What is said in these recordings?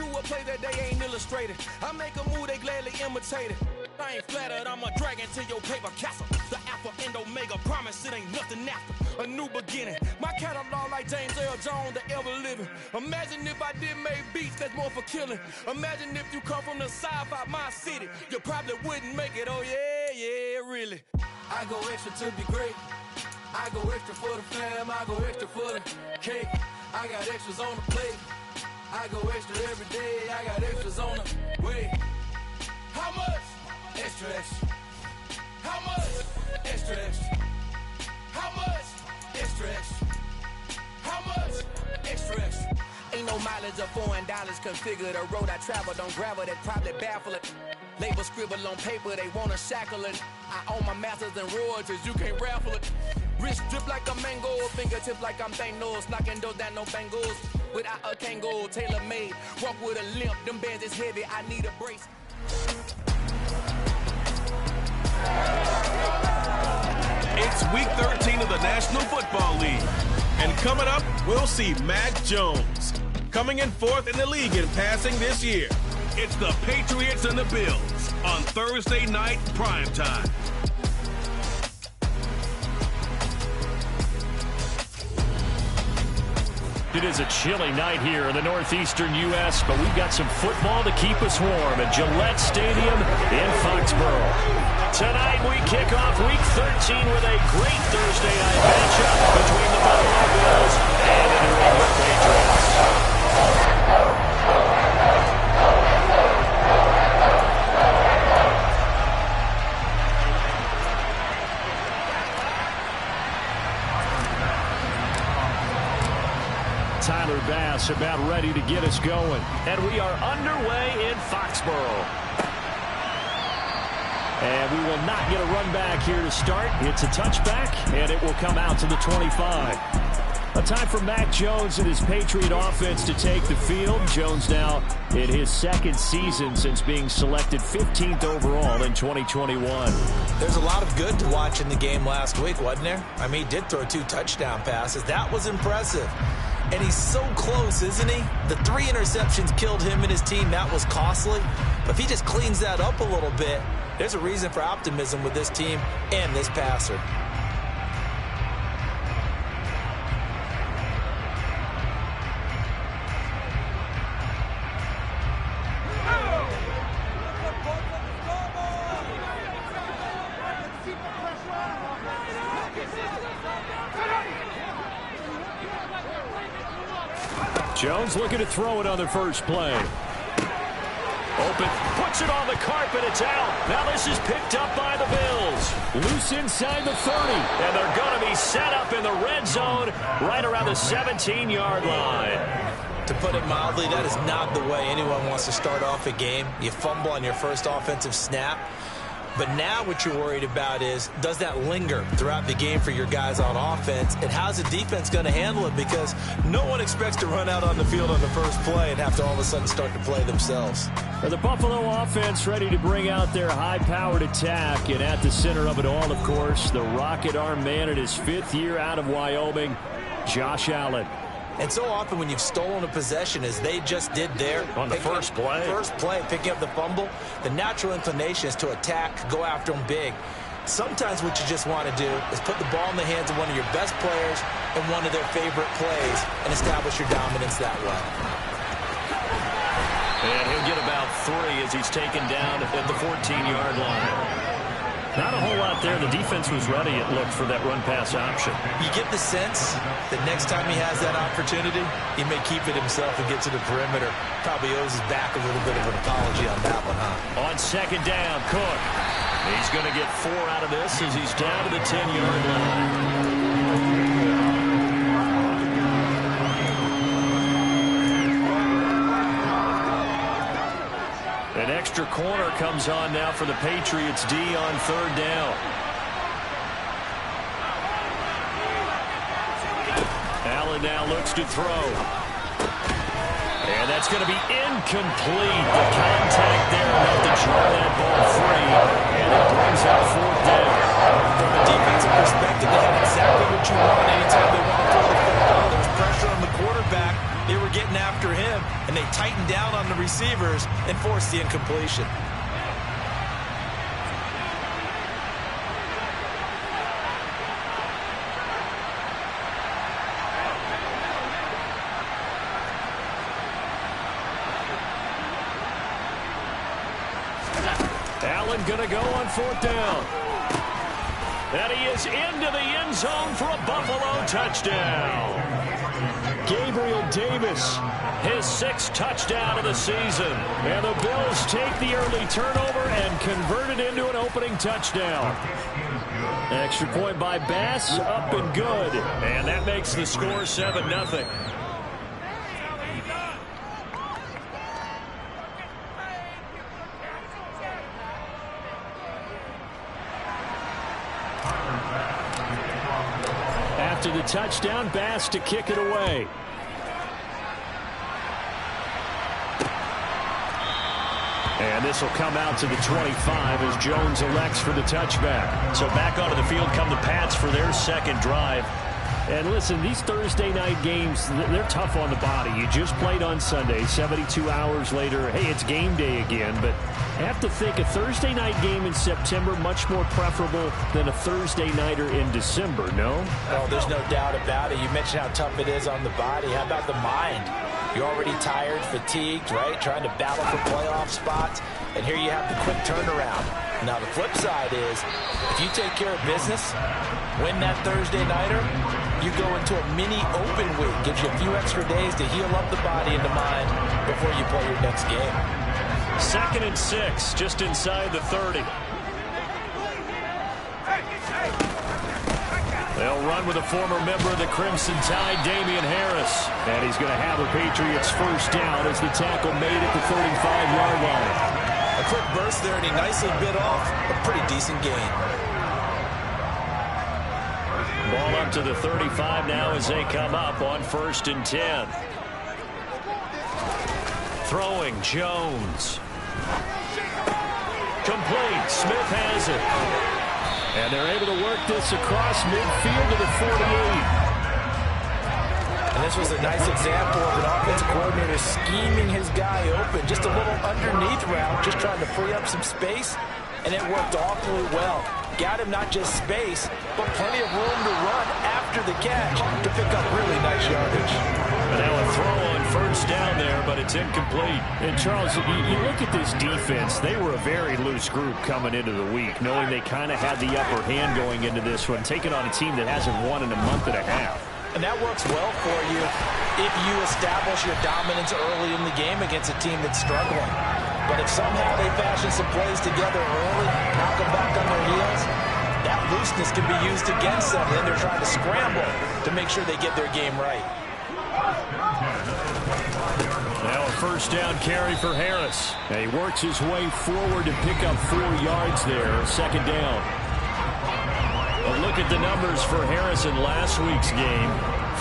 drew a play that they ain't illustrated. I make a move, they gladly imitate it. I ain't flattered, I'm a dragon to your paper castle. The Alpha and Omega, promise it ain't nothing after. A new beginning, my catalog like James Earl Jones, the ever living. Imagine if I did make beats that's more for killing. Imagine if you come from the sci-fi, my city. You probably wouldn't make it, oh yeah, really. I go extra to be great. I go extra for the fam, I go extra for the cake. I got extras on the plate. I go extra every day, I got extras on the way. How much? Extra, extra. How much? Extra, extra. How much? Extra, extra. How much? Extra, extra. Ain't no mileage of $4 configure the road I travel. Don't gravel that probably baffle it. Label scribble on paper, they wanna shackle it. I own my masters and royalties, you can't raffle it. Wrist drip like a mango, fingertip like I'm Thanos. Knocking those down, no bangles. Without a Kango, tailor made. Walk with a limp, them bands is heavy, I need a brace. It's week 13 of the National Football League. And coming up, we'll see Mac Jones. Coming in fourth in the league in passing this year. It's the Patriots and the Bills on Thursday night primetime. It is a chilly night here in the northeastern U.S., but we've got some football to keep us warm at Gillette Stadium in Foxborough. Tonight we kick off Week 13 with a great Thursday night matchup between the Buffalo Bills and the New England Patriots. Tyler Bass about ready to get us going. And we are underway in Foxborough. And we will not get a run back here to start. It's a touchback, and it will come out to the 25. A time for Mac Jones and his Patriot offense to take the field. Jones now in his second season since being selected 15th overall in 2021. There's a lot of good to watch in the game last week, wasn't there? I mean, he did throw 2 touchdown passes. That was impressive. And he's so close, isn't he? The 3 interceptions killed him and his team. That was costly. But if he just cleans that up a little bit, there's a reason for optimism with this team and this passer. Jones looking to throw it on the first play. Open, puts it on the carpet, it's out. Now this is picked up by the Bills. Loose inside the 30. And they're going to be set up in the red zone right around the 17-yard line. To put it mildly, that is not the way anyone wants to start off a game. You fumble on your first offensive snap. But now what you're worried about is, does that linger throughout the game for your guys on offense? And how's the defense going to handle it? Because no one expects to run out on the field on the first play and have to all of a sudden start to play themselves. The Buffalo offense ready to bring out their high-powered attack. And at the center of it all, of course, the rocket arm man in his 5th year out of Wyoming, Josh Allen. And so often when you've stolen a possession, as they just did there, on the first play, picking up the fumble, the natural inclination is to attack, go after them big. Sometimes what you just want to do is put the ball in the hands of one of your best players in one of their favorite plays and establish your dominance that way. And he'll get about 3 as he's taken down at the 14-yard line. Not a whole lot there. The defense was ready, it looked, for that run-pass option. You get the sense that next time he has that opportunity, he may keep it himself and get to the perimeter. Probably owes his back a little bit of an apology on that one, huh? On second down, Cook. He's going to get 4 out of this as he's down to the 10-yard line. An extra corner comes on now for the Patriots D on 3rd down. Allen now looks to throw. And that's going to be incomplete. The contact there enough to draw that ball free. And it brings up 4th down. From a defensive perspective, they had exactly what you want anytime they want to throw the football. There was pressure on the quarterback. They were getting after him. and they tighten down on the receivers and force the incompletion. Allen gonna go on 4th down. And he is into the end zone for a Buffalo touchdown. Gabriel Davis, his 6th touchdown of the season. And the Bills take the early turnover and convert it into an opening touchdown. Extra point by Bass, up and good. And that makes the score 7-0. After the touchdown, Bass to kick it away. And this will come out to the 25 as Jones elects for the touchback. So back onto the field come the Pats for their 2nd drive. And listen, these Thursday night games, they're tough on the body. You just played on Sunday, 72 hours later. Hey, it's game day again. But I have to think a Thursday night game in September much more preferable than a Thursday nighter in December, no? Oh, there's no doubt about it. You mentioned how tough it is on the body. How about the mind? You're already tired, fatigued, right? Trying to battle for playoff spots. And here you have the quick turnaround. Now, the flip side is, if you take care of business, win that Thursday nighter, you go into a mini open week. Gives you a few extra days to heal up the body and the mind before you play your next game. 2nd and 6, just inside the 30. They'll run with a former member of the Crimson Tide, Damian Harris. And he's going to have the Patriots 1st down as the tackle made at the 35-yard line. A quick burst there, and he nicely bit off a pretty decent gain. Ball up to the 35 now as they come up on 1st and 10. Throwing, Jones. Complete. Smith has it. And they're able to work this across midfield to the 48. And this was a nice example of an offensive coordinator scheming his guy open. Just a little underneath route, just trying to free up some space. And it worked awfully well. Got him not just space, but plenty of room to run after the catch to pick up really nice yardage. And now a throw on 1st down there, but it's incomplete. And Charles, you look at this defense, they were a very loose group coming into the week, knowing they kind of had the upper hand going into this one, taking on a team that hasn't won in a month and a half. And that works well for you if you establish your dominance early in the game against a team that's struggling. But if somehow they fashion some plays together early, knock them back on their heels, that looseness can be used against them. Then they're trying to scramble to make sure they get their game right. Now a 1st down carry for Harris. And he works his way forward to pick up 4 yards there. 2nd down. A look at the numbers for Harris in last week's game.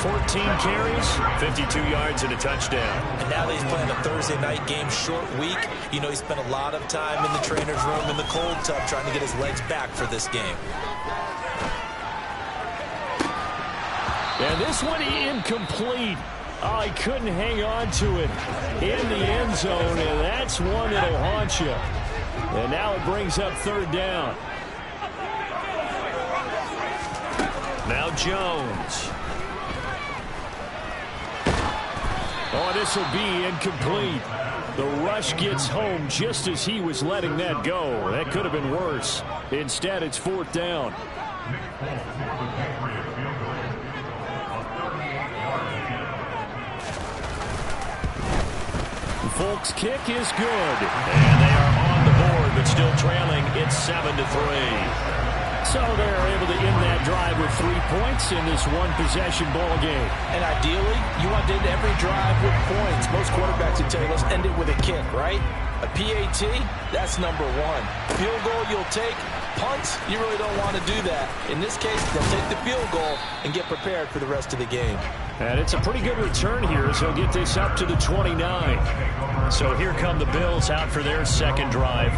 14 carries, 52 yards, and a touchdown. And now that he's playing a Thursday night game, short week, you know he spent a lot of time in the trainer's room in the cold tub trying to get his legs back for this game. And this one incomplete. Oh, he couldn't hang on to it in the end zone, and that's one that'll haunt you. And now it brings up 3rd down. Now Jones. Oh, this will be incomplete. The rush gets home just as he was letting that go. That could have been worse. Instead, it's 4th down. Folk's kick is good. And they are on the board, but still trailing. It's 7-3. So they're able to end that drive with 3 points in this one-possession ball game. And ideally, you want to end every drive with points. Most quarterbacks would tell you, let's end it with a kick, right? A PAT, that's number 1. Field goal you'll take. Punts, you really don't want to do that. In this case, they'll take the field goal and get prepared for the rest of the game. And it's a pretty good return here as he'll get this up to the 29. So here come the Bills out for their 2nd drive.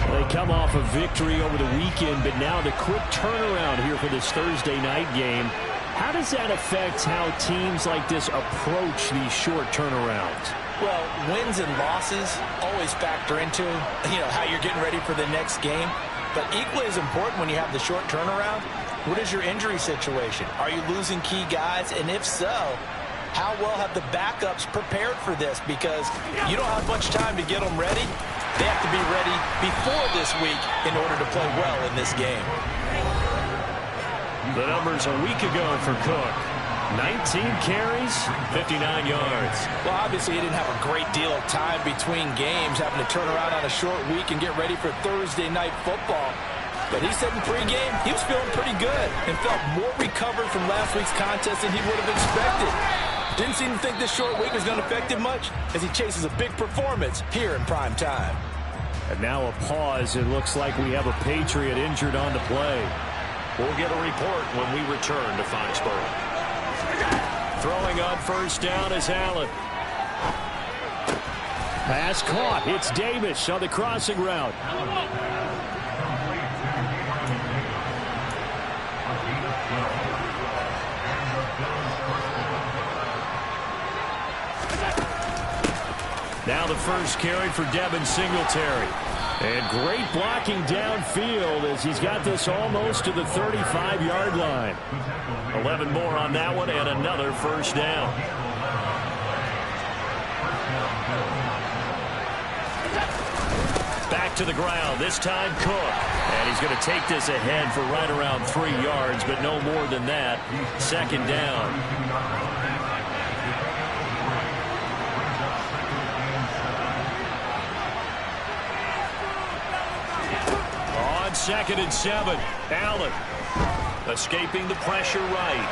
They come off a victory over the weekend, but now the quick turnaround here for this Thursday night game. How does that affect how teams like this approach these short turnarounds? Well, wins and losses always factor into, how you're getting ready for the next game. But equally as important when you have the short turnaround, what is your injury situation? Are you losing key guys? And if so, how well have the backups prepared for this? Because you don't have much time to get them ready. They have to be ready before this week in order to play well in this game. The numbers a week ago for Cook. 19 carries, 59 yards. Well, obviously he didn't have a great deal of time between games, having to turn around on a short week and get ready for Thursday night football. But he said in pregame he was feeling pretty good and felt more recovered from last week's contest than he would have expected. Didn't seem to think this short week was going to affect him much as he chases a big performance here in prime time. And now a pause. It looks like we have a Patriot injured on the play. We'll get a report when we return to Foxborough. Throwing on first down is Allen. Pass caught. It's Davis on the crossing route. Now the first carry for Devin Singletary. And great blocking downfield as he's got this almost to the 35-yard line. 11 more on that one and another first down. Back to the ground, this time Cook. And he's going to take this ahead for right around 3 yards, but no more than that. Second down. Second and 7. Allen escaping the pressure right.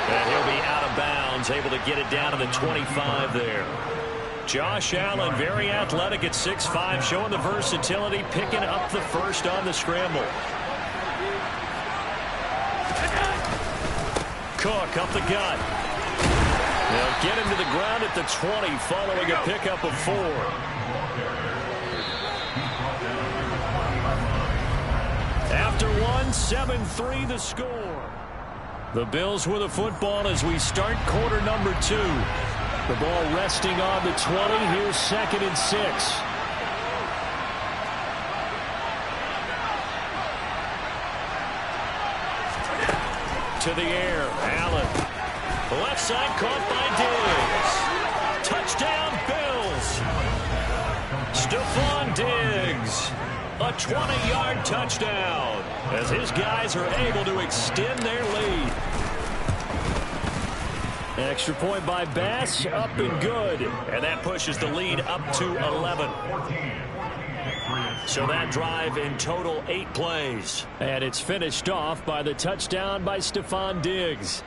And he'll be out of bounds, able to get it down to the 25 there. Josh Allen, very athletic at 6'5", showing the versatility, picking up the first on the scramble. Cook up the gut. They'll get him to the ground at the 20 following a pickup of 4. After 7-3 the score. The Bills with the football as we start quarter number 2. The ball resting on the 20. Here's second and 6. To the air, Allen. Left side caught by Diggs. Touchdown, Bills. Stephon Diggs. A 20-yard touchdown as his guys are able to extend their lead. Extra point by Bass, up and good. And that pushes the lead up to 11. So that drive in total 8 plays. And it's finished off by the touchdown by Stephon Diggs.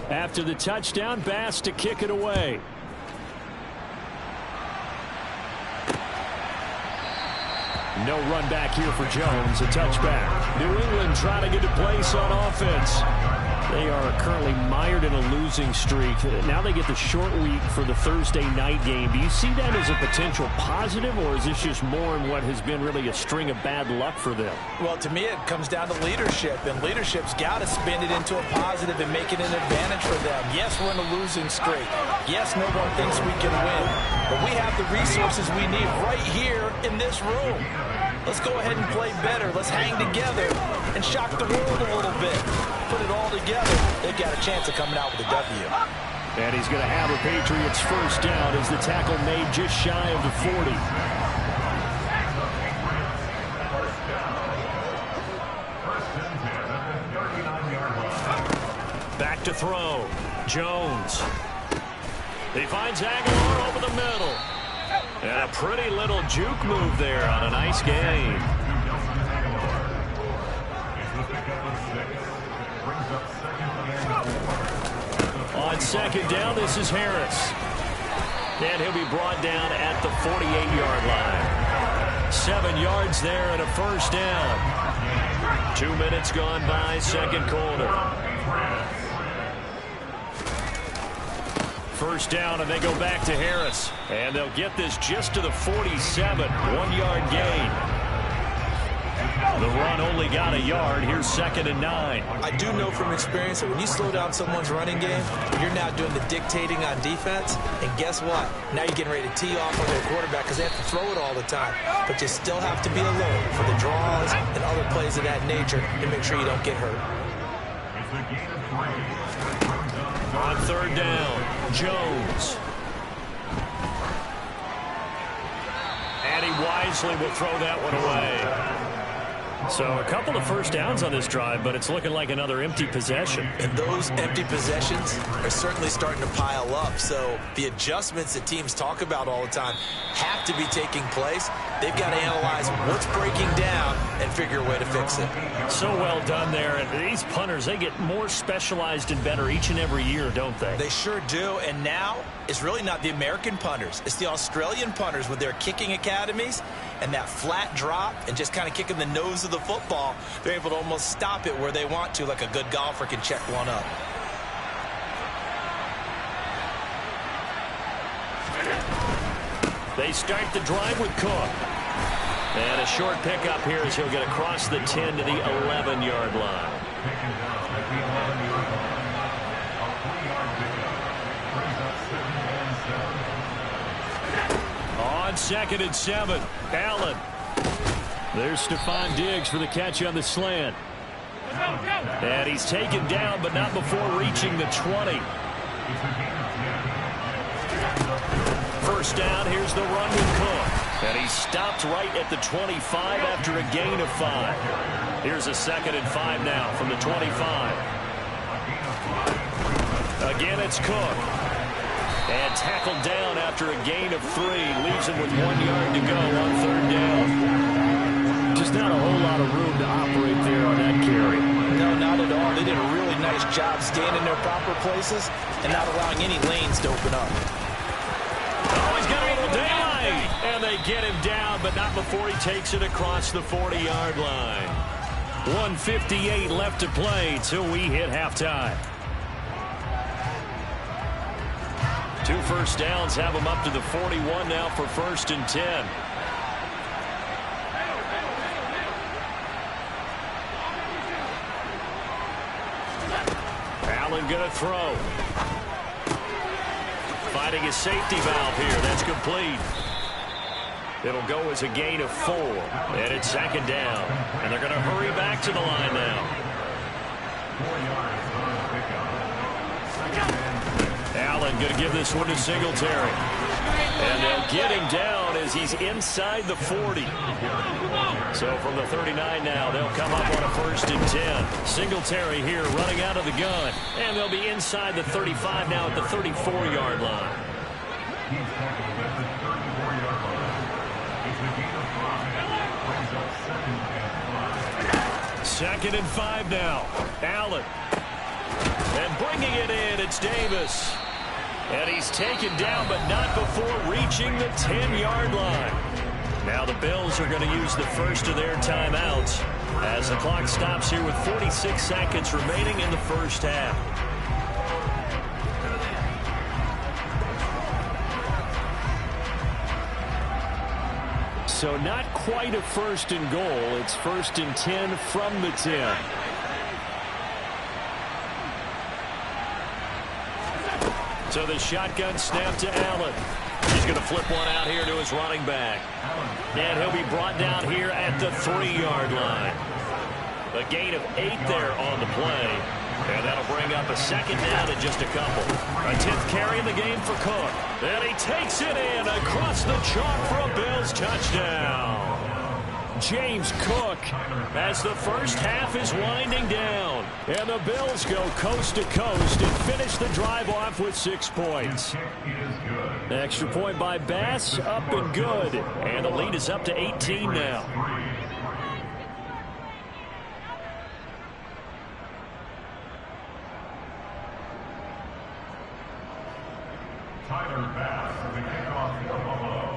After the touchdown, Bass to kick it away. No run back here for Jones. A touchback. New England trying to get a place on offense. They are currently mired in a losing streak. Now they get the short week for the Thursday night game. Do you see that as a potential positive, or is this just more in what has been really a string of bad luck for them? Well, to me, it comes down to leadership, and leadership's got to spin it into a positive and make it an advantage for them. Yes, we're in a losing streak. Yes, no one thinks we can win, but we have the resources we need right here in this room. Let's go ahead and play better. Let's hang together and shock the world a little bit. Put it all together. They've got a chance of coming out with a W. And he's going to have a Patriots first down as the tackle made just shy of the 40. Back to throw. Jones. He finds Aguilar over the middle. And a pretty little juke move there on a nice gain. On second down, this is Harris. And he'll be brought down at the 48-yard line. 7 yards there and a first down. 2 minutes gone by, second quarter. First down, and they go back to Harris. And they'll get this just to the 47. 1 yard gain. The run only got a yard. Here's 2nd and 9. I do know from experience that when you slow down someone's running game, you're now doing the dictating on defense. And guess what? Now you're getting ready to tee off on their quarterback because they have to throw it all the time. But you still have to be alert for the draws and other plays of that nature to make sure you don't get hurt. On 3rd down, Jones. And he wisely will throw that one away. So a couple of first downs on this drive, but it's looking like another empty possession. And those empty possessions are certainly starting to pile up. So the adjustments that teams talk about all the time have to be taking place. They've got to analyze what's breaking down and figure a way to fix it. So well done there. And these punters, they get more specialized and better each and every year, don't they? They sure do. And now it's really not the American punters. It's the Australian punters with their kicking academies and that flat drop and just kind of kicking the nose of the football. They're able to almost stop it where they want to, like a good golfer can check one up. They start the drive with Cook. And a short pickup here as he'll get across the 10 to the 11-yard line. On 2nd and 7, Allen. There's Stephon Diggs for the catch on the slant. And he's taken down, but not before reaching the 20. First down, here's the run with Cook. And he stopped right at the 25 after a gain of 5. Here's a 2nd and 5 now from the 25. Again, it's Cook. And tackled down after a gain of 3. Leaves him with 1 yard to go on 3rd down. Just not a whole lot of room to operate there on that carry. No, not at all. They did a really nice job staying in their proper places and not allowing any lanes to open up. Oh, he's got a little daylight. And they get him down, but not before he takes it across the 40-yard line. 1:58 left to play till we hit halftime. 2 first downs have him up to the 41 now for 1st and 10. Allen going to throw. Finding his safety valve here. That's complete. It'll go as a gain of 4. And it's 2nd down. And they're going to hurry back to the line now. Allen going to give this one to Singletary. And they'll get him down as he's inside the 40. So from the 39 now, they'll come up on a 1st and 10. Singletary here running out of the gun. And they'll be inside the 35 now at the 34-yard line. Second and 5 now. Allen. And bringing it in, it's Davis. And he's taken down, but not before reaching the 10-yard line. Now the Bills are going to use the first of their timeouts as the clock stops here with 46 seconds remaining in the first half. So not quite a 1st and goal. It's 1st and 10 from the 10. So the shotgun snap to Allen. He's going to flip one out here to his running back. And he'll be brought down here at the 3-yard line. A gain of 8 there on the play. And that'll bring up a 2nd down in just a couple. A 10th carry in the game for Cook. And he takes it in across the chalk for a Bills touchdown. James Cook as the first half is winding down. And the Bills go coast to coast and finish the drive off with 6 points. Extra point by Bass, up and good. And the lead is up to 18 now. Tyler Bass for the kickoff for Buffalo.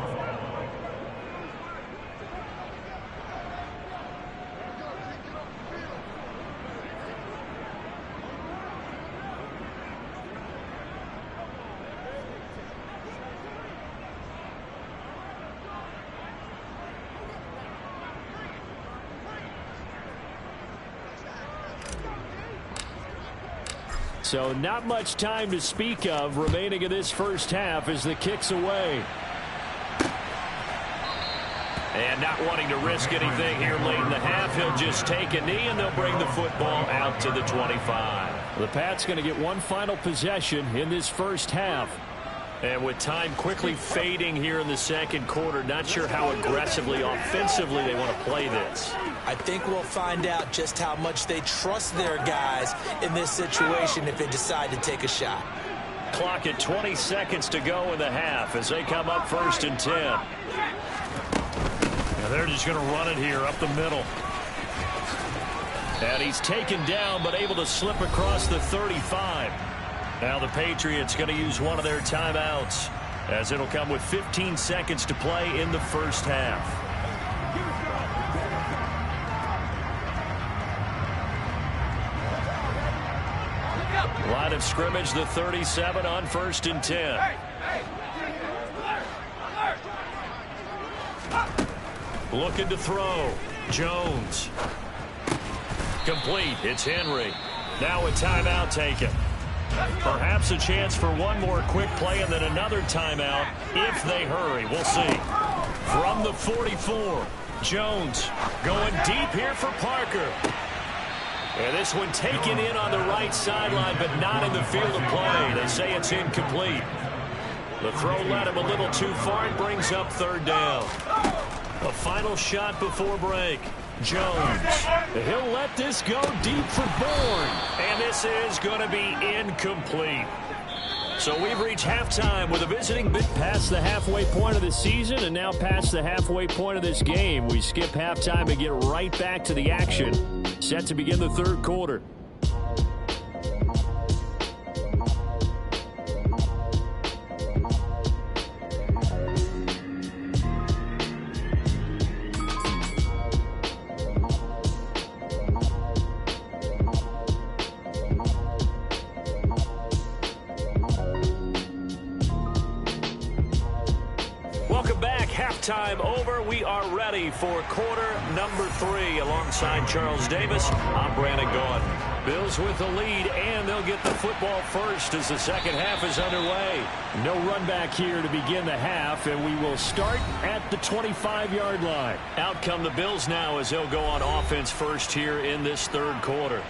So not much time to speak of remaining in this first half as the kick's away. And not wanting to risk anything here late in the half, he'll just take a knee and they'll bring the football out to the 25. The Pats going to get one final possession in this first half. And with time quickly fading here in the second quarter, not sure how aggressively, offensively they want to play this. I think we'll find out just how much they trust their guys in this situation if they decide to take a shot. Clock at 20 seconds to go in the half as they come up 1st and 10. Now they're just going to run it here up the middle. And he's taken down but able to slip across the 35. Now the Patriots going to use one of their timeouts as it'll come with 15 seconds to play in the first half. Line of scrimmage, the 37 on 1st and 10. Looking to throw. Jones. Complete. It's Henry. Now a timeout taken. Perhaps a chance for one more quick play and then another timeout if they hurry. We'll see. From the 44, Jones going deep here for Parker. And this one taken in on the right sideline, but not in the field of play. They say it's incomplete. The throw led him a little too far. It brings up 3rd down. A final shot before break. Jones. He'll let this go deep for Bourne. And this is going to be incomplete. So we've reached halftime with a visiting bit past the halfway point of the season and now past the halfway point of this game. We skip halftime and get right back to the action. Set to begin the 3rd quarter. Time over. We are ready for quarter number 3 alongside Charles Davis. I'm Brandon Gaudin. Bills with the lead, and they'll get the football first as the second half is underway. No run back here to begin the half, and we will start at the 25-yard line. Out come the Bills now as they'll go on offense first here in this 3rd quarter.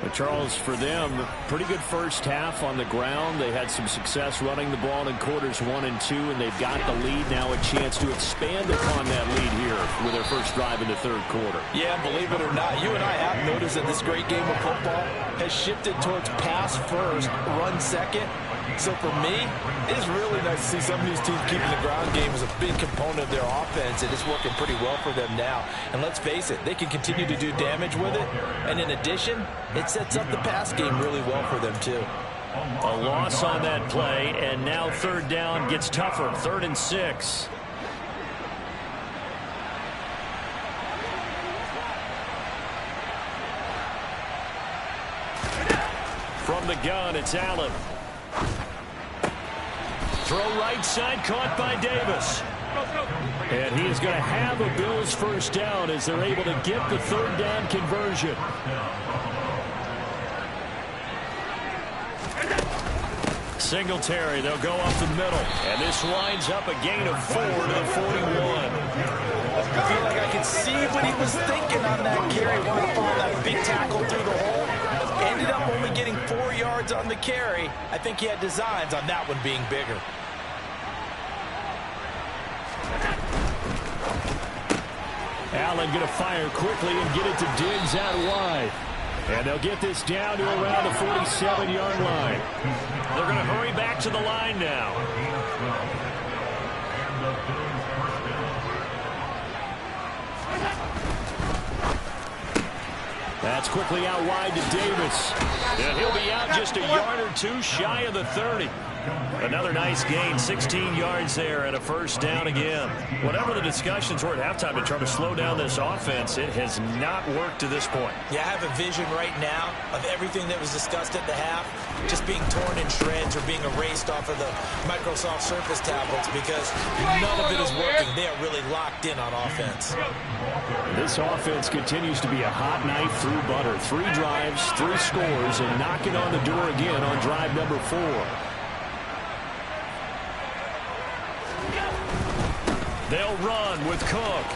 But Charles, for them, pretty good first half on the ground. They had some success running the ball in quarters 1 and 2, and they've got the lead now, a chance to expand upon that lead here with their first drive in the 3rd quarter. Yeah, believe it or not, you and I have noticed that this great game of football has shifted towards pass first, run second. So for me, it is really nice to see some of these teams keeping the ground game as a big component of their offense, and it's working pretty well for them now. And let's face it, they can continue to do damage with it. And in addition, it sets up the pass game really well for them too. A loss on that play, and now 3rd down gets tougher. 3rd and 6. From the gun, it's Allen. Throw right side, caught by Davis. And he is going to have a Bills first down as they're able to get the 3rd down conversion. Singletary, they'll go up the middle. And this winds up a gain of 4 to the 41. I feel like I could see what he was thinking on that carry. Wanted to follow that big tackle through the hole. Ended up only getting 4 yards on the carry. I think he had designs on that one being bigger. Allen going to fire quickly and get it to Diggs out wide. And they'll get this down to around the 47-yard line. They're going to hurry back to the line now. That's quickly out wide to Davis. And he'll be out just a yard or two shy of the 30. Another nice gain, 16 yards there and a first down again. Whatever the discussions were at halftime to try to slow down this offense, it has not worked to this point. Yeah, I have a vision right now of everything that was discussed at the half just being torn in shreds or being erased off of the Microsoft Surface tablets because none of it is working. They are really locked in on offense. This offense continues to be a hot knife through butter. 3 drives, 3 scores, and knocking on the door again on drive number 4. They'll run with Cook.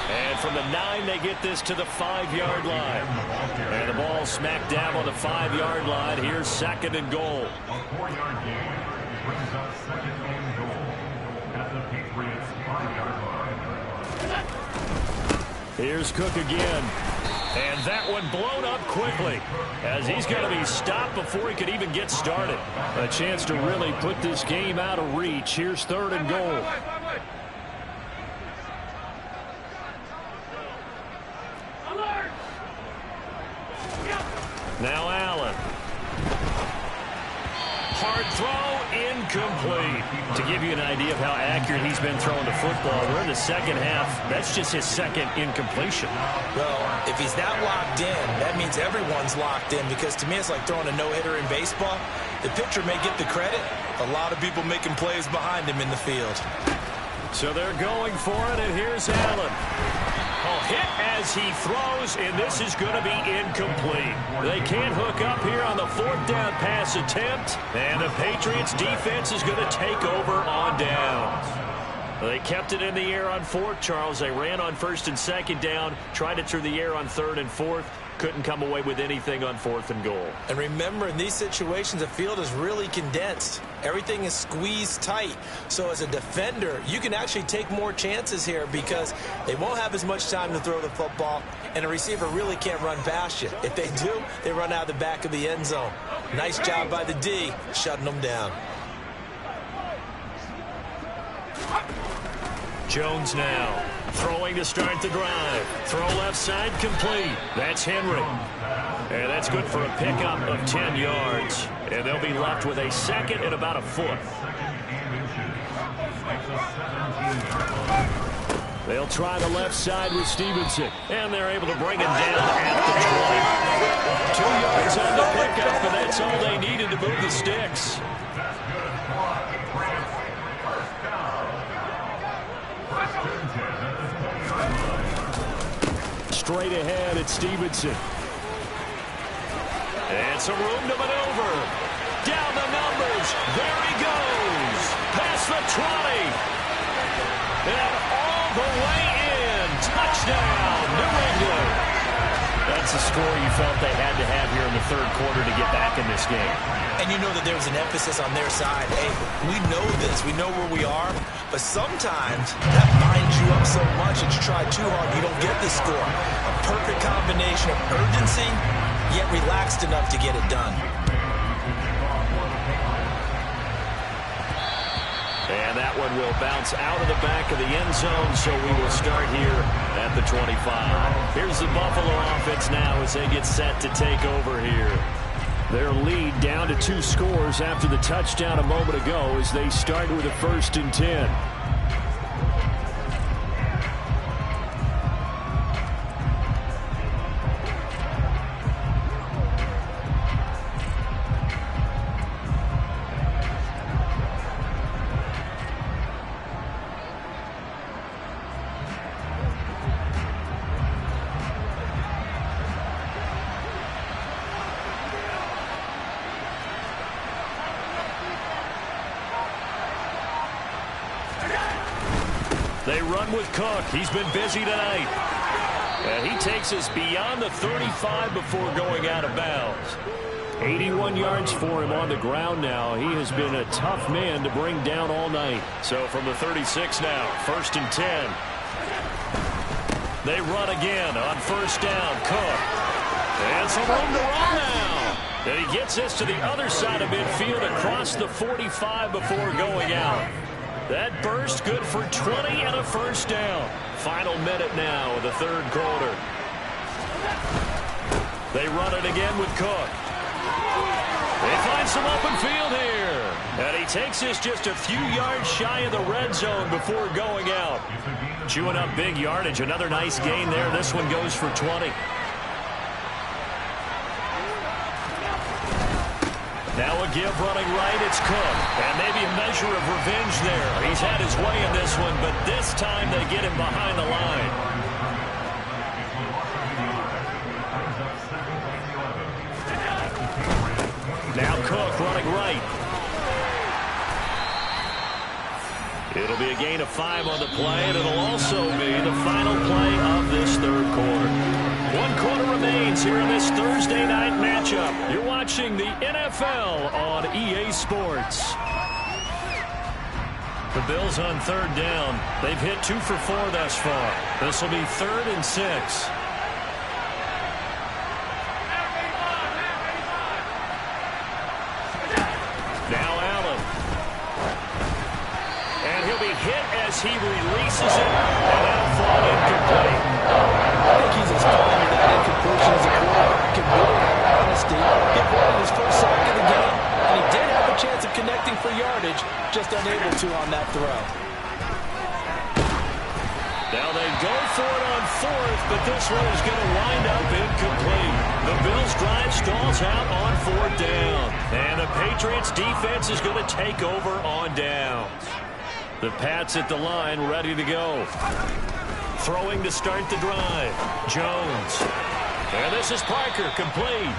And from the 9, they get this to the 5-yard line. And the ball smack dab on the 5-yard line. Here's 2nd and goal. A 4-yard gain brings up 2nd and goal at the Patriots 5-yard line. Here's Cook again. And that one blown up quickly as he's going to be stopped before he could even get started. A chance to really put this game out of reach. Here's 3rd and goal. Now Allen. Hard throw, incomplete. To give you an idea of how accurate he's been throwing the football, we're in the second half. That's just his 2nd incompletion. Well, if he's that locked in, that means everyone's locked in because to me it's like throwing a no-hitter in baseball. The pitcher may get the credit. A lot of people making plays behind him in the field. So they're going for it, and here's Allen. Hit as he throws, and this is going to be incomplete. They can't hook up here on the 4th down pass attempt, and the Patriots defense is going to take over on downs. They kept it in the air on 4th, Charles. They ran on 1st and 2nd down, tried it through the air on 3rd and 4th. Couldn't come away with anything on 4th and goal. And remember, in these situations, the field is really condensed. Everything is squeezed tight. So as a defender, you can actually take more chances here because they won't have as much time to throw the football, and a receiver really can't run past you. If they do, they run out the back of the end zone. Nice job by the D, shutting them down. Jones now. Throwing to start the drive. Throw left side complete. That's Henry. And that's good for a pickup of 10 yards. And they'll be left with a 2nd and about a 4th. They'll try the left side with Stevenson. And they're able to bring him down at the 20. 2 yards on the pickup, and that's all they needed to move the sticks. Straight ahead at Stevenson. And some room to maneuver. Down the numbers. There he goes. Past the 20. And all the way in. Touchdown, New England. That's a score you felt they had to have here in the 3rd quarter to get back in this game. And you know that there was an emphasis on their side. Hey, we know this. We know where we are. But sometimes that binds you up so much that you try too hard, you don't get the score. A perfect combination of urgency, yet relaxed enough to get it done. And that one will bounce out of the back of the end zone, so we will start here at the 25. Here's the Buffalo offense now as they get set to take over here. Their lead down to 2 scores after the touchdown a moment ago as they start with a 1st and 10. They run with Cook. He's been busy tonight. And he takes us beyond the 35 before going out of bounds. 81 yards for him on the ground now. He has been a tough man to bring down all night. So from the 36 now, 1st and 10. They run again on 1st down. Cook. And some room to run now. And he gets us to the other side of midfield across the 45 before going out. That burst good for 20 and a 1st down. Final minute now of the 3rd quarter. They run it again with Cook. They find some open field here. And he takes this just a few yards shy of the red zone before going out. Chewing up big yardage. Another nice gain there. This one goes for 20. Now a give running right. It's Cook. And maybe a measure of revenge there. He's had his way in this one, but this time they get him behind the line. Now Cook running right. It'll be a gain of 5 on the play, and it'll also be the final play of this third quarter. 1 quarter remains here in this Thursday night matchup. You're watching the NFL on EA Sports. The Bills on third down. They've hit 2 for 4 thus far. This will be 3rd and 6. Now Allen. And he'll be hit as he releases it. And that'll fall incomplete. I think he's as fine with that incompletion as a quarterback can be. In honesty, he brought in his first sack of the game, and he did have a chance of connecting for yardage, just unable to on that throw. Now they go for it on 4th, but this one is going to wind up incomplete. The Bills drive stalls out on 4th down. And the Patriots defense is going to take over on downs. The Pats at the line ready to go. Throwing to start the drive. Jones. And this is Parker, complete.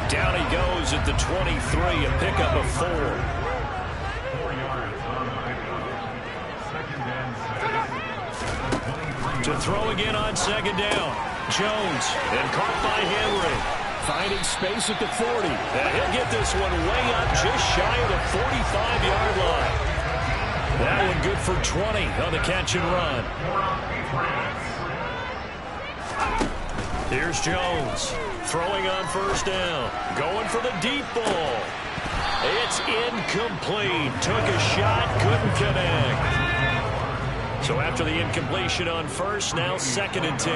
Down he goes at the 23, a pickup of 4. 4 yards on the pickup. 2nd and 7. To throw again on 2nd down. Jones, and caught by Henry. Finding space at the 40. And he'll get this one way up just shy of the 45-yard line. That one good for 20 on the catch and run. Here's Jones. Throwing on 1st down. Going for the deep ball. It's incomplete. Took a shot, couldn't connect. So after the incompletion on 1st, now 2nd and 10.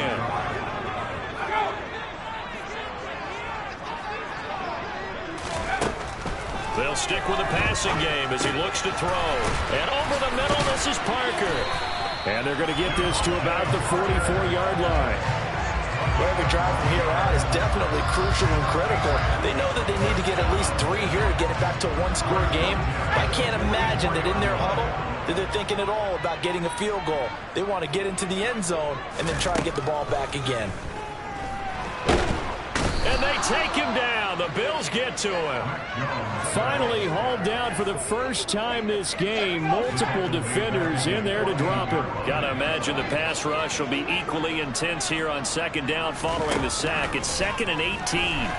They'll stick with the passing game as he looks to throw. And over the middle, this is Parker. And they're going to get this to about the 44-yard line. Well, every drive from here out is definitely crucial and critical. They know that they need to get at least 3 here to get it back to a 1-score game. I can't imagine that in their huddle that they're thinking at all about getting a field goal. They want to get into the end zone and then try to get the ball back again. And they take him down. The Bills get to him. Finally hauled down for the first time this game. Multiple defenders in there to drop him. Got to imagine the pass rush will be equally intense here on 2nd down following the sack. It's 2nd and 18.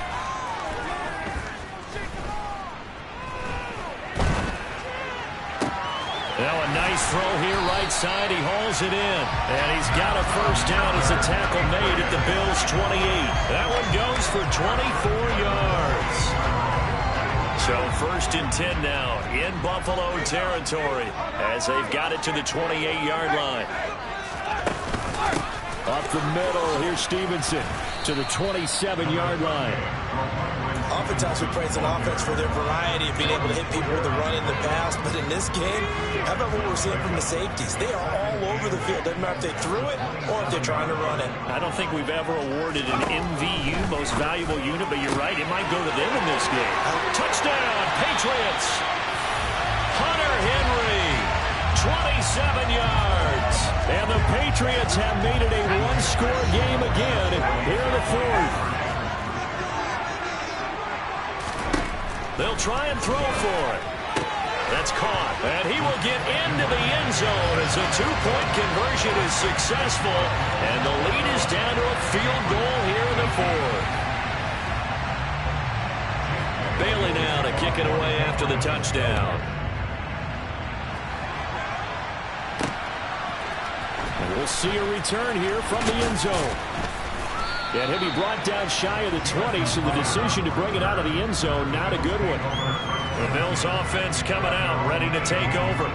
Now a nice throw here right side. He hauls it in. And he's got a 1st down as a tackle made at the Bills' 28. That one goes for 24 yards. So 1st and 10 now in Buffalo territory as they've got it to the 28-yard line. Up the middle, here's Stevenson to the 27-yard line. Oftentimes we praise an offense for their variety of being able to hit people with the run in the past, but in this game, how about what we're seeing from the safeties? They are all over the field. Doesn't matter if they threw it or if they're trying to run it. I don't think we've ever awarded an MVU, most valuable unit, but you're right, it might go to them in this game. Touchdown, Patriots! Hunter Henry, 27 yards. And the Patriots have made it a 1-score game again here in the 4th. They'll try and throw for it. That's caught. And he will get into the end zone as a 2-point conversion is successful. And the lead is down to a field goal here in the 4th. Bailey now to kick it away after the touchdown. And we'll see a return here from the end zone. And he'll be brought down shy of the 20, so the decision to bring it out of the end zone, not a good one. The Bills offense coming out, ready to take over.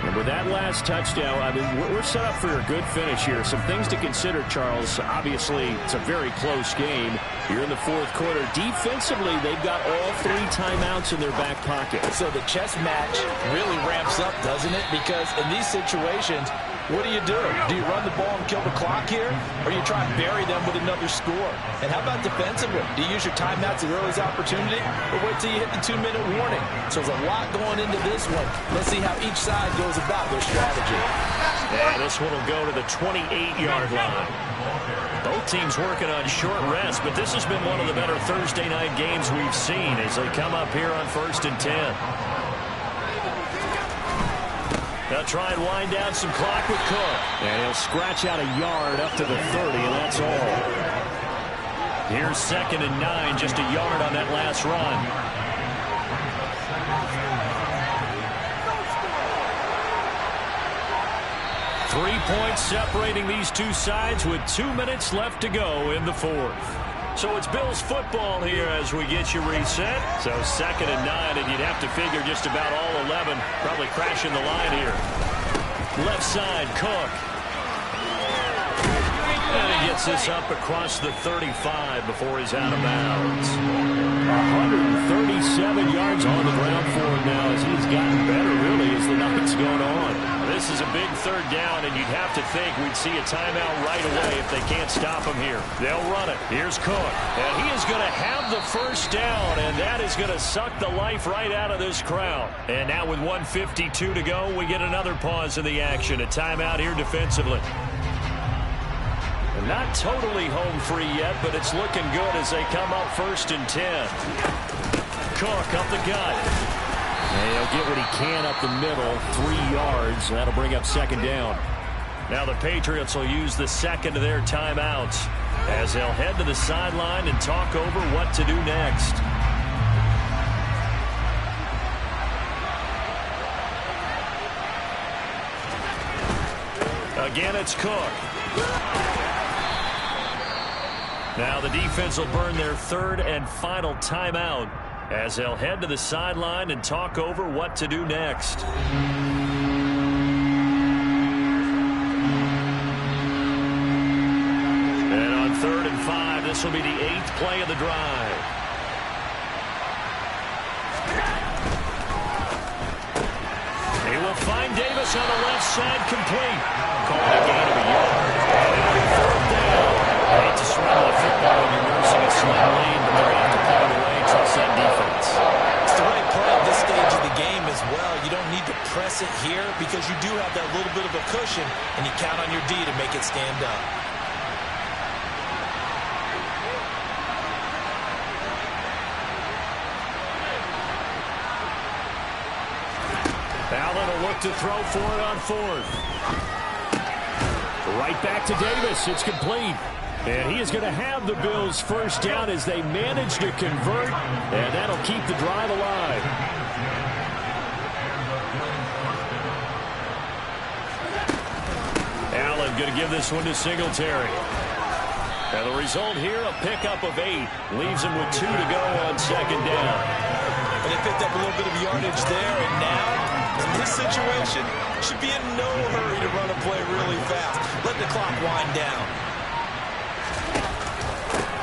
And with that last touchdown, I mean, we're set up for a good finish here. Some things to consider, Charles. Obviously, it's a very close game. Here in the fourth quarter, defensively, they've got all 3 timeouts in their back pocket. So the chess match really ramps up, doesn't it? Because in these situations, what do? Do you run the ball and kill the clock here? Or you try and bury them with another score? And how about defensively? Do you use your timeouts at earliest opportunity? Or wait till you hit the 2-minute warning? So there's a lot going into this one. Let's see how each side goes about their strategy. And this one will go to the 28-yard line. Both teams working on short rest, but this has been one of the better Thursday night games we've seen as they come up here on 1st and 10. They'll try and wind down some clock with Cook. And he'll scratch out a yard up to the 30, and that's all. Here's 2nd and 9, just a yard on that last run. Three points separating these two sides with 2 minutes left to go in the fourth. So it's Bills football here as we get you reset. So 2nd and 9, and you'd have to figure just about all 11 probably crashing the line here. Left side, Cook. And he gets this up across the 35 before he's out of bounds. 137 yards on the ground for him now as he's gotten better, really, as the night's gone on. This is a big 3rd down, and you'd have to think we'd see a timeout right away if they can't stop him here. They'll run it. Here's Cook. And he is going to have the 1st down, and that is going to suck the life right out of this crowd. And now with 1:52 to go, we get another pause in the action. A timeout here defensively. And not totally home free yet, but it's looking good as they come up 1st and 10. Cook up the gut. And he'll get what he can up the middle, 3 yards. That'll bring up 2nd down. Now the Patriots will use the 2nd of their timeouts as they'll head to the sideline and talk over what to do next. Again, it's Cook. Now the defense will burn their 3rd and final timeout as they'll head to the sideline and talk over what to do next. And on 3rd and 5, this will be the 8th play of the drive. He will find Davis on the left side, complete. Called a gain of a yard. And 4th down. I hate to swallow the football when you're nursing a slim lead, but they're going to have to put it away and trust that defense. It's the right play at this stage of the game as well. You don't need to press it here because you do have that little bit of a cushion, and you count on your D to make it stand up. Allen will look to throw for it on 4th. Right back to Davis. It's complete. And he is going to have the Bills' 1st down as they manage to convert, and that'll keep the drive alive. Allen going to give this one to Singletary. And the result here, a pickup of 8. Leaves him with 2 to go on 2nd down. And they picked up a little bit of yardage there, and now, in this situation, should be in no hurry to run a play really fast. Let the clock wind down.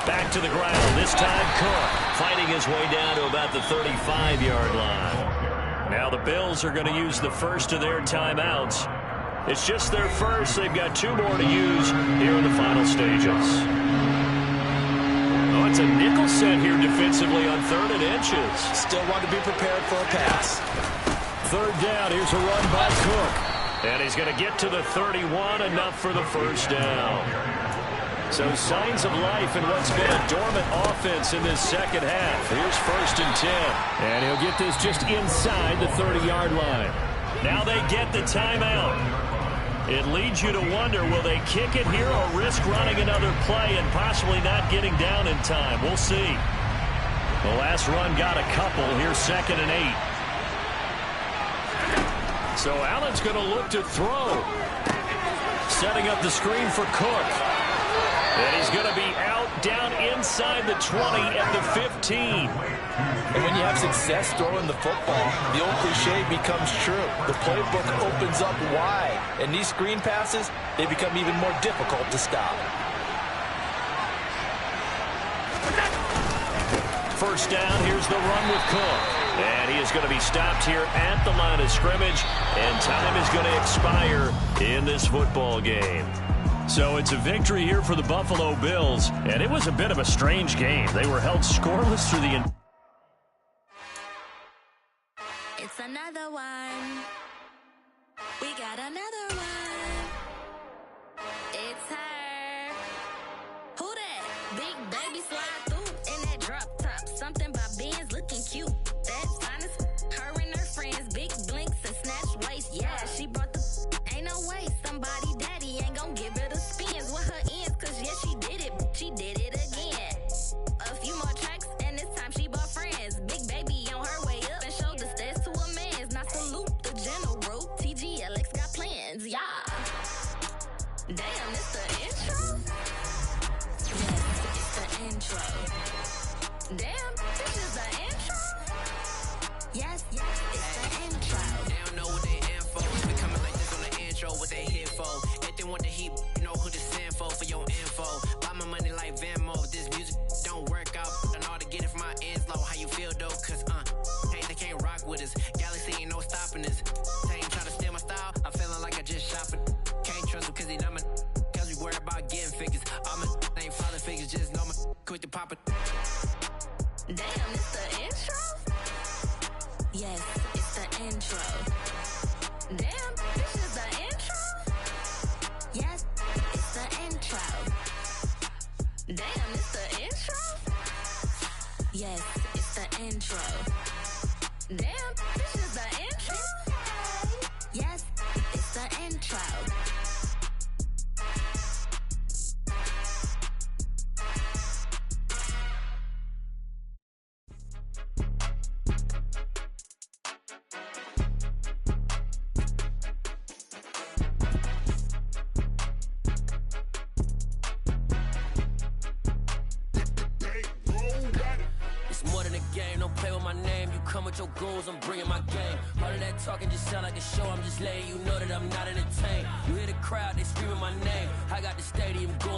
Back to the ground. This time, Cook fighting his way down to about the 35-yard line. Now the Bills are going to use the 1st of their timeouts. It's just their 1st. They've got 2 more to use here in the final stages. Oh, it's a nickel set here defensively on 3rd and inches. Still want to be prepared for a pass. 3rd down. Here's a run by Cook. And he's going to get to the 31, enough for the 1st down. So signs of life in what's been a dormant offense in this 2nd half. Here's 1st and 10. And he'll get this just inside the 30-yard line. Now they get the timeout. It leads you to wonder, will they kick it here or risk running another play and possibly not getting down in time? We'll see. The last run got a couple. Here's 2nd and 8. So Allen's going to look to throw. Setting up the screen for Cook. And he's going to be out down inside the 20 at the 15. And when you have success throwing the football, the old cliche becomes true. The playbook opens up wide, and these screen passes, they become even more difficult to stop. First down, here's the run with Cook. And he is going to be stopped here at the line of scrimmage, and time is going to expire in this football game. So it's a victory here for the Buffalo Bills, and it was a bit of a strange game. They were held scoreless through the end. It's another one. We got another one. It's her. Who that? Big baby slide through in that drop top. Something about Benz looking cute. That's honest. Her and her friends, big blinks and snatch waist. Yeah, she brought the ain't no way. Somebody daddy ain't gonna give her the spins with her ends. Cause yeah, she did it. She did it again. A few more tracks and this time she bought friends. Big baby on her way up and showed the stairs to a man's. Now salute the general. TGLX got plans. Yeah. Damn, it's the intro? Yes, it's the intro. Damn, this is the intro? Yes, it's the intro. They don't know what they info. We coming like this on the intro, what they here for. If they want the heat, you know who to send for your info. Buy my money like Venmo. This music don't work out. I know how to get it from my ends low. How you feel though? Cause hey, they can't rock with us. Galaxy ain't no stopping us. They ain't trying to steal my style. I'm feeling like I just shot for. Can't trust him cause he not my. Cause we worried about getting figures. All my ain't father figures, just know my quick to pop it. Damn, it's the intro? Yes, it's the intro. Damn, this is the intro? Yes, it's the intro. Damn, it's the intro? Yes, it's the intro. Damn, this is the intro? Yes, it's the intro. It's more than a game, don't play with my name. You come with your goons, I'm bringing my game. All of that talking just sound like a show. I'm just letting you know that I'm not entertained. You hear the crowd, they screaming my name. I got the stadium going.